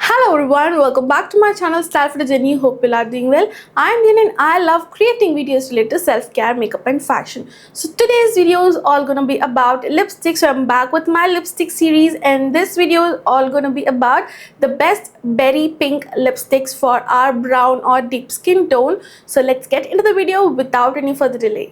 Hello everyone, welcome back to my channel Style for the Journey. Hope you are doing well. I am Din and I love creating videos related to self-care, makeup and fashion. So today's video is all gonna be about lipsticks. So I'm back with my lipstick series and this video is all gonna be about the best berry pink lipsticks for our brown or deep skin tone. So let's get into the video without any further delay.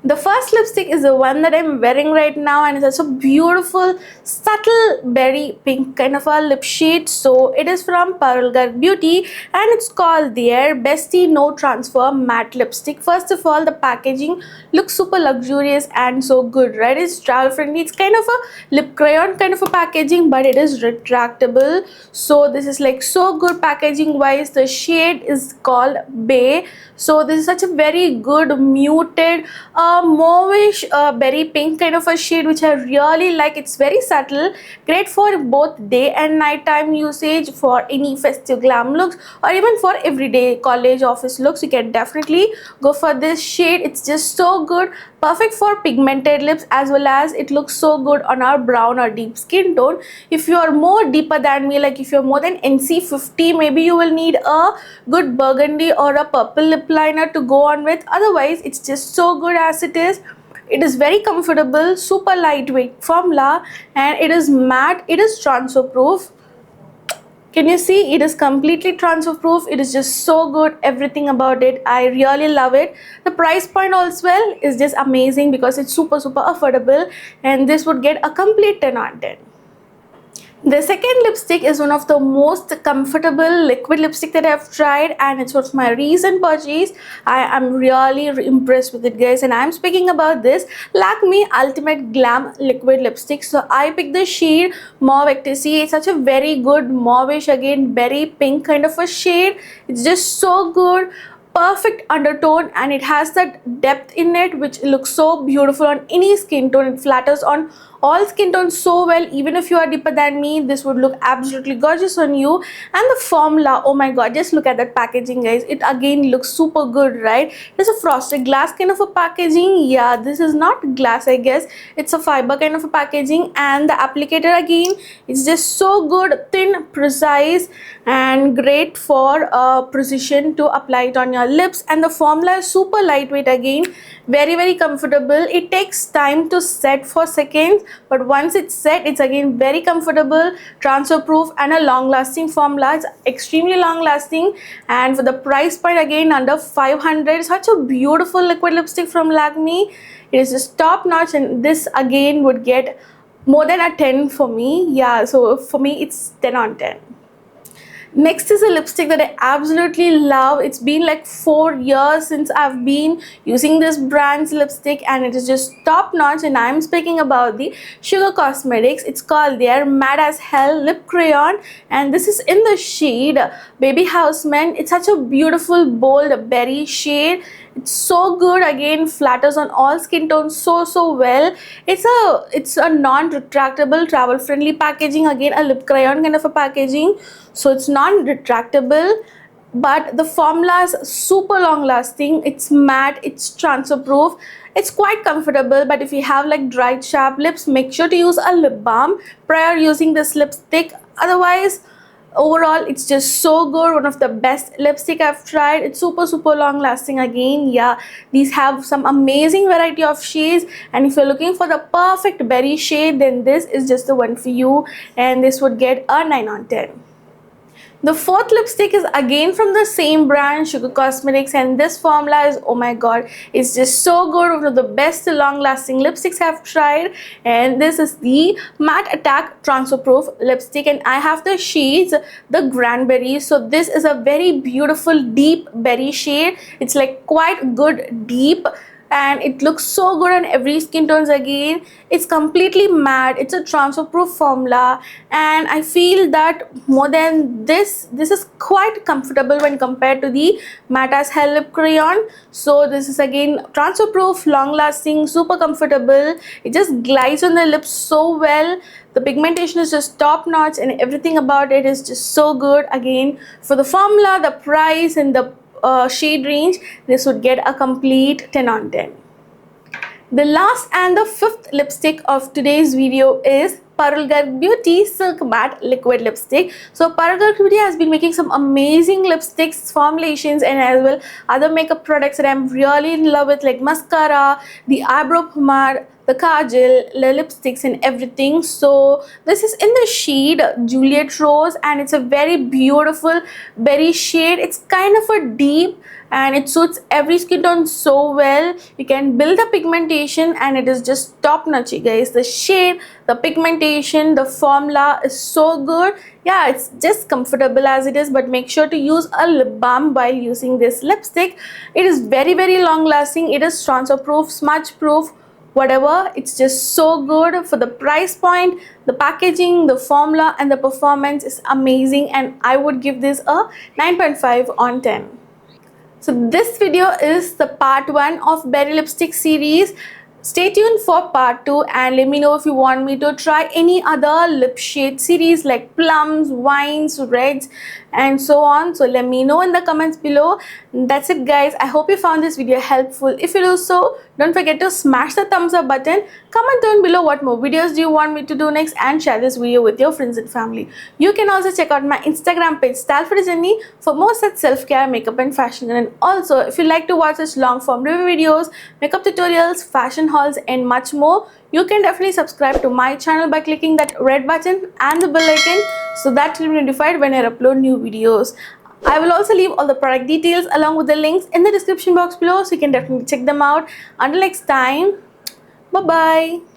The first lipstick is the one that I'm wearing right now and it's such a beautiful subtle berry pink kind of a lip shade. So it is from Parul Garg Beauty and it's called their Bestie No Transfer Matte Lipstick. First of all, the packaging looks super luxurious and so good, right? It's travel friendly. It's kind of a lip crayon kind of a packaging, but it is retractable. So this is like so good packaging wise. The shade is called Bay. So this is such a very good muted mauvish berry pink kind of a shade which I really like. It's very subtle, great for both day and night time usage, for any festive glam looks or even for everyday college office looks. You can definitely go for this shade. It's just so good, perfect for pigmented lips as well as it looks so good on our brown or deep skin tone. If you are more deeper than me, like if you're more than NC50, maybe you will need a good burgundy or a purple lip liner to go on with. Otherwise it's just so good as it is. It is very comfortable, super lightweight formula and it is matte. It is transfer proof. Can you see? It is completely transfer proof. It is just so good. Everything about it, I really love it. The price point also well is just amazing because it's super affordable and this would get a complete 10 on 10. The second lipstick is one of the most comfortable liquid lipstick that I have tried and it's one of my recent purchase. I am really impressed with it, guys, and I am speaking about this Lakme Ultimate Glam Liquid Lipstick. So I picked the shade Mauve Ecstasy. It's such a very good mauvish, again berry pink kind of a shade. It's just so good, perfect undertone and it has that depth in it which looks so beautiful on any skin tone. It flatters on all skin tones so well. Even if you are deeper than me, this would look absolutely gorgeous on you. And the formula, oh my god, just look at that packaging, guys. It again looks super good, right? It's a frosted glass kind of a packaging. Yeah, this is not glass, I guess. It's a fiber kind of a packaging and the applicator again, it's just so good, thin, precise and great for precision to apply it on your lips. And the formula is super lightweight, again very comfortable. It takes time to set for seconds, but once it's set, it's again very comfortable, transfer proof and a long lasting formula. It's extremely long lasting and for the price point, again under 500, such a beautiful liquid lipstick from Lakme. It is just top notch and this again would get more than a 10 for me. Yeah, so for me it's 10 on 10. Next is a lipstick that I absolutely love. It's been like 4 years since I've been using this brand's lipstick and it is just top notch, and I'm speaking about the Sugar Cosmetics. It's called their Mad as Hell Lip Crayon and this is in the shade Baby Houseman. It's such a beautiful bold berry shade. It's so good, again flatters on all skin tones so well. It's a non-retractable, travel friendly packaging, again a lip crayon kind of a packaging, so it's non-retractable, but the formula is super long lasting. It's matte, it's transfer proof, it's quite comfortable, but if you have like dried sharp lips, make sure to use a lip balm prior using this lipstick. Otherwise, overall it's just so good, one of the best lipstick I've tried. It's super long lasting again. Yeah, these have some amazing variety of shades and if you're looking for the perfect berry shade, then this is just the one for you and this would get a 9 on 10. The fourth lipstick is again from the same brand, Sugar Cosmetics, and this formula is, oh my god, it's just so good, one of the best long lasting lipsticks I've tried. And this is the Matte Attack Transfer Proof lipstick and I have the shades the Cranberry. So this is a very beautiful deep berry shade. It's like quite good deep and it looks so good on every skin tones. Again, it's completely matte, it's a transfer proof formula and I feel that more than this is quite comfortable when compared to the Matte as Hell Lip Crayon. So this is again transfer proof, long lasting, super comfortable. It just glides on the lips so well. The pigmentation is just top notch and everything about it is just so good. Again, for the formula, the price and the shade range, this would get a complete 10 on 10. The last and the fifth lipstick of today's video is Parul Garg Beauty Silk Matte Liquid Lipstick. So Parul Garg Beauty has been making some amazing lipsticks, formulations, and as well other makeup products that I'm really in love with, like mascara, the eyebrow pomade, the kajal, the lipsticks, and everything. So this is in the shade Juliet Rose, and it's a very beautiful berry shade. It's kind of a deep, and it suits every skin tone so well. You can build the pigmentation, and it is just top notch, guys. The shade, the pigmentation, the formula is so good. Yeah, it's just comfortable as it is, but make sure to use a lip balm while using this lipstick. It is very long lasting. It is transfer proof, smudge proof, whatever. It's just so good for the price point. The packaging, the formula, and the performance is amazing, and I would give this a 9.5 on 10. So this video is the part 1 of Berry Lipstick series. Stay tuned for part 2, and let me know if you want me to try any other lip shade series like plums, wines, reds, and so on. So let me know in the comments below. That's it, guys. I hope you found this video helpful. If you do so, don't forget to smash the thumbs up button. Comment down below what more videos do you want me to do next, and share this video with your friends and family. You can also check out my Instagram page Style for Jenny for more such self-care, makeup, and fashion. And also, if you like to watch such long form review videos, makeup tutorials, fashion hauls, and much more, you can definitely subscribe to my channel by clicking that red button and the bell icon, so that you'll be notified when I upload new videos. I will also leave all the product details along with the links in the description box below, so you can definitely check them out. Until next time, bye bye.